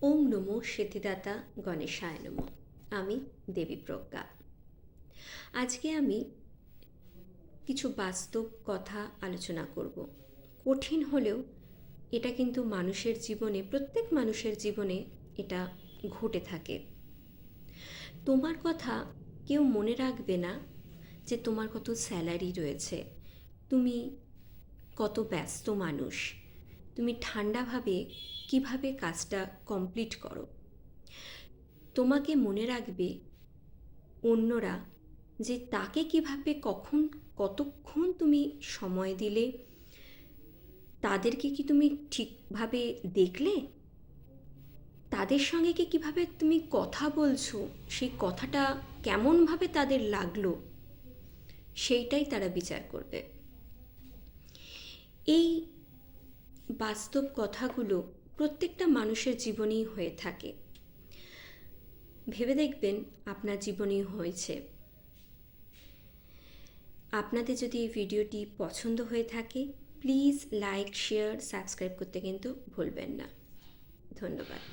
ওম নমো সিদ্ধিদাতা গণেশায় নমঃ। আমি দেবী প্রজ্ঞা। আজকে আমি কিছু বাস্তব কথা আলোচনা করব। কঠিন হলেও এটা কিন্তু মানুষের জীবনে, প্রত্যেক মানুষের জীবনে এটা ঘটে থাকে। তোমার কথা কেউ মনে রাখবে না যে তোমার কত স্যালারি রয়েছে, তুমি কত ব্যস্ত মানুষ, তুমি ঠান্ডাভাবে কিভাবে কাজটা কমপ্লিট করো। তোমাকে মনে রাখবে অন্যরা যে তাকে কিভাবে কতক্ষণ তুমি সময় দিলে, তাদেরকে কি তুমি ঠিকভাবে দেখলে, তাদের সঙ্গে কি কিভাবে তুমি কথা বলছো, সেই কথাটা কেমনভাবে তাদের লাগলো, সেইটাই তারা বিচার করবে। এই বাস্তব কথাগুলো প্রত্যেকটা মানুষের জীবনেই হয়ে থাকে। ভেবে দেখবেন আপনার জীবনেই হয়েছে। আপনাদের যদি এই ভিডিওটি পছন্দ হয়ে থাকে, প্লিজ লাইক, শেয়ার, সাবস্ক্রাইব করতে কিন্তু ভুলবেন না। ধন্যবাদ।